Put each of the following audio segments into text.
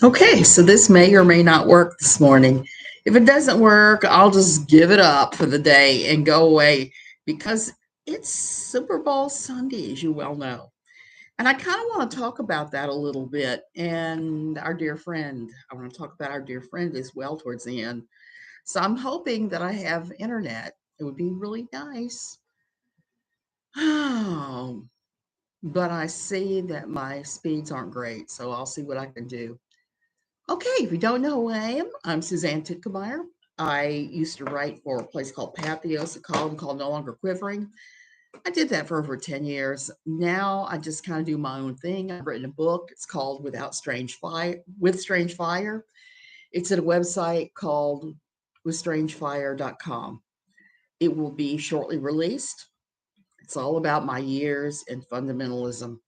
Okay, so this may or may not work this morning. If it doesn't work, I'll just give it up for the day and go away because it's Super Bowl Sunday, as you well know. And I kind of want to talk about that a little bit and our dear friend. I want to talk about our dear friend as well towards the end. So I'm hoping that I have internet. It would be really nice. Oh, but I see that my speeds aren't great, so I'll see what I can do. Okay, if you don't know who I am, I'm Suzanne Titkemeyer. I used to write for a place called Pathos, a column called No Longer Quivering. I did that for over 10 years. Now I just kind of do my own thing. I've written a book. It's called With Strange Fire. It's at a website called withstrangefire.com. It will be shortly released. It's all about my years in fundamentalism.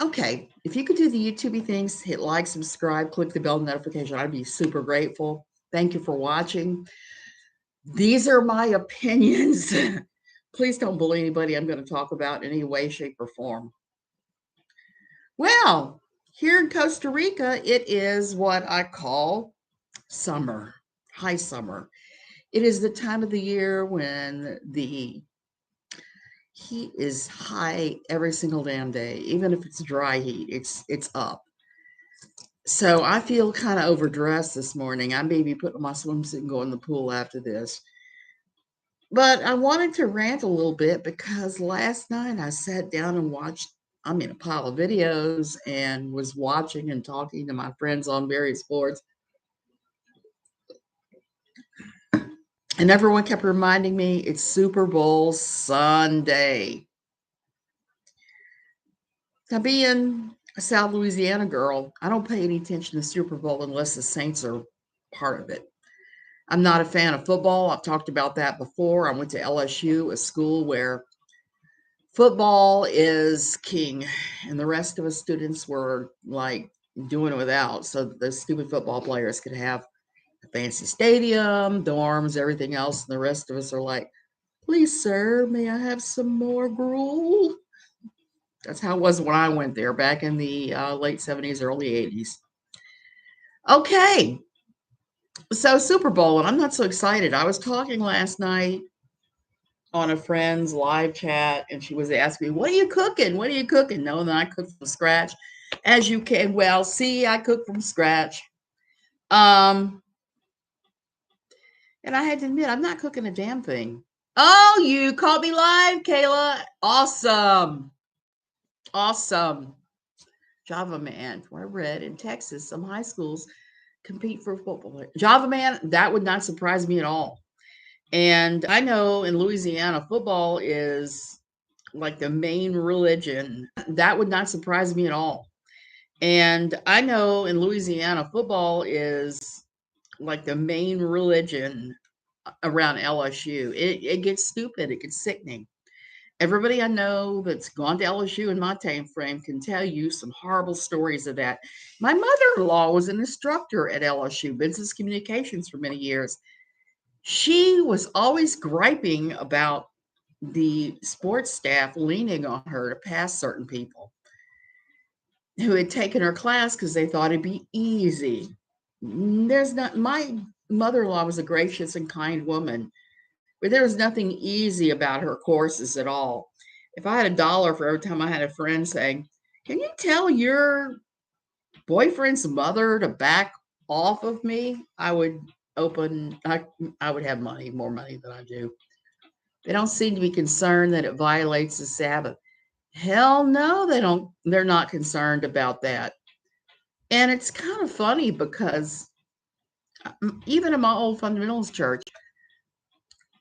Okay, if you could do the YouTubey things, hit like, subscribe, click the bell notification, I'd be super grateful. Thank you for watching. These are my opinions. Please don't bully anybody I'm going to talk about in any way, shape, or form. Well, here in Costa Rica, it is what I call summer, high summer. It is the time of the year when the heat is high every single damn day. Even if it's dry heat, it's up. So I feel kind of overdressed this morning. I may be putting on my swimsuit and go in the pool after this. But I wanted to rant a little bit because last night I sat down and watched, a pile of videos and was watching and talking to my friends on various boards. And everyone kept reminding me it's Super Bowl Sunday. Now, being a South Louisiana girl, I don't pay any attention to Super Bowl unless the Saints are part of it. I'm not a fan of football. I've talked about that before. I went to LSU, a school where football is king, and the rest of us students were like doing it without. So the stupid football players could have a fancy stadium, dorms, everything else. And the rest of us are like, please, sir, may I have some more gruel? That's how it was when I went there back in the late 70s, early 80s. Okay, so Super Bowl, and I'm not so excited. I was talking last night on a friend's live chat, and she was asking me, "What are you cooking? What are you cooking?" Knowing that I cook from scratch, as you can well see, I cook from scratch. Um, and I had to admit, I'm not cooking a damn thing. Oh, you caught me live, Kayla! Awesome, awesome. Java man, where I read in Texas, some high schools compete for football. Java man, that would not surprise me at all. And I know in Louisiana, football is like the main religion. That would not surprise me at all. And I know in Louisiana, football is like the main religion around LSU. It gets stupid, it gets sickening. Everybody I know that's gone to LSU in my time frame can tell you some horrible stories of that. My mother-in-law was an instructor at LSU, business communications for many years. She was always griping about the sports staff leaning on her to pass certain people who had taken her class because they thought it'd be easy. There's not, my mother-in-law was a gracious and kind woman, but there was nothing easy about her courses at all. If I had $1 for every time I had a friend saying, "Can you tell your boyfriend's mother to back off of me?" I would I would have money, more money than I do. They don't seem to be concerned that it violates the Sabbath. Hell no, they don't. They're not concerned about that. And it's kind of funny because even in my old fundamentalist church,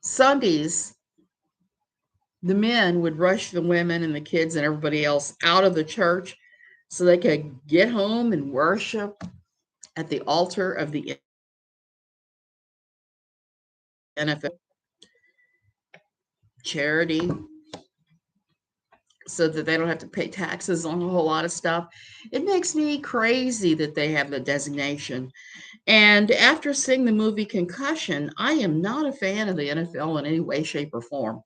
Sundays, the men would rush the women and the kids and everybody else out of the church so they could get home and worship at the altar of the NFL charity so that they don't have to pay taxes on a whole lot of stuff. It makes me crazy that they have the designation. And after seeing the movie Concussion, I am not a fan of the NFL in any way, shape, or form.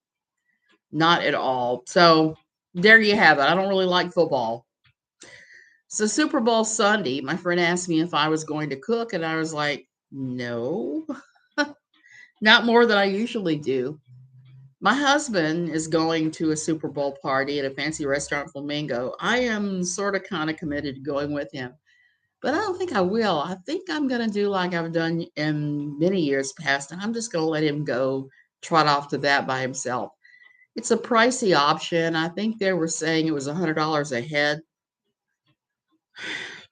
Not at all. So there you have it. I don't really like football. So Super Bowl Sunday, my friend asked me if I was going to cook, and I was like, no, not more than I usually do. My husband is going to a Super Bowl party at a fancy restaurant, Flamingo. I am sort of kind of committed to going with him, but I don't think I will. I think I'm going to do like I've done in many years past, and I'm just going to let him go trot off to that by himself. It's a pricey option. I think they were saying it was $100 a head,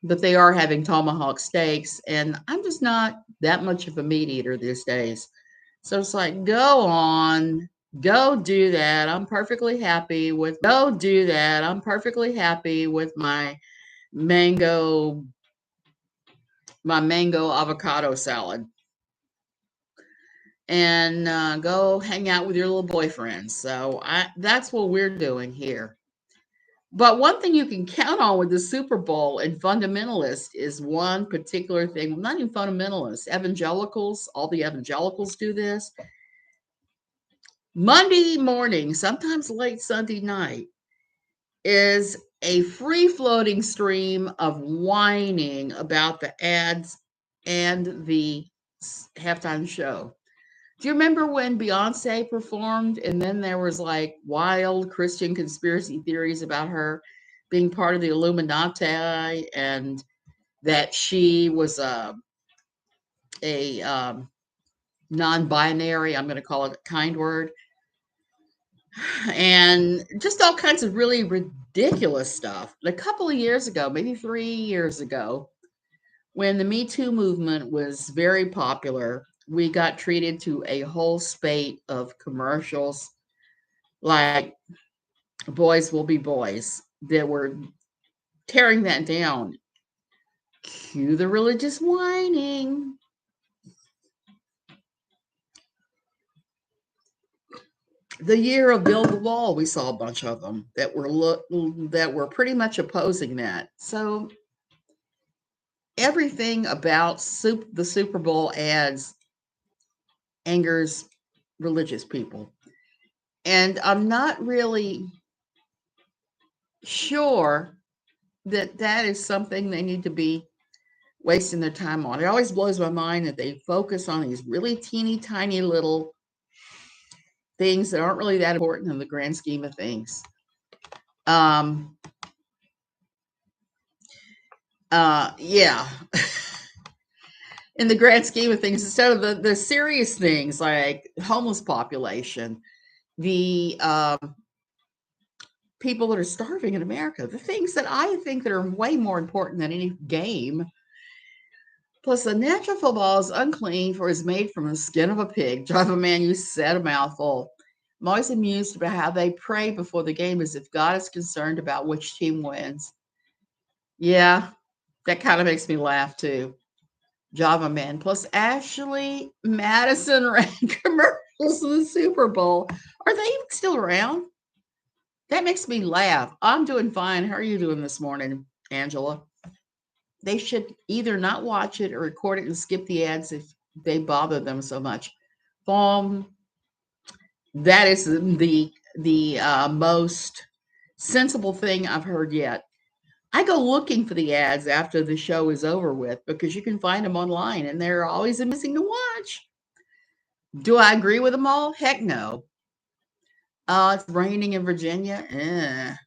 but they are having tomahawk steaks, and I'm just not that much of a meat eater these days. So it's like, go on, go do that. I'm perfectly happy with go do that. I'm perfectly happy with mango, my mango avocado salad. And go hang out with your little boyfriend. So that's what we're doing here. But one thing you can count on with the Super Bowl and fundamentalists is one particular thing. Not even fundamentalists, evangelicals. All the evangelicals do this. Monday morning, sometimes late Sunday night, is a free floating stream of whining about the ads and the halftime show. Do you remember when Beyonce performed and then there was like wild Christian conspiracy theories about her being part of the Illuminati and that she was a non-binary, I'm going to call it a kind word, and just all kinds of really ridiculous stuff. A couple of years ago, maybe 3 years ago, when the Me Too movement was very popular, we got treated to a whole spate of commercials like Boys Will Be Boys that were tearing that down. Cue the religious whining. The year of Build the Wall, we saw a bunch of them that were pretty much opposing that. So everything about the Super Bowl ads angers religious people. And I'm not really sure that that is something they need to be wasting their time on. It always blows my mind that they focus on these really teeny tiny little things that aren't really that important in the grand scheme of things. Yeah. In the grand scheme of things, instead of the serious things like homeless population, the people that are starving in America, the things that I think that are way more important than any game. Plus, the natural football is unclean, for is made from the skin of a pig. Drive a man, you said a mouthful. I'm always amused about how they pray before the game as if God is concerned about which team wins. Yeah, that kind of makes me laugh too. Java Man. Plus, Ashley Madison ran commercials in the Super Bowl. Are they even still around? That makes me laugh. I'm doing fine. How are you doing this morning, Angela? They should either not watch it or record it and skip the ads if they bother them so much. That is the most sensible thing I've heard yet. I go looking for the ads after the show is over with because you can find them online and they're always amusing to watch. Do I agree with them all? Heck no. It's raining in Virginia.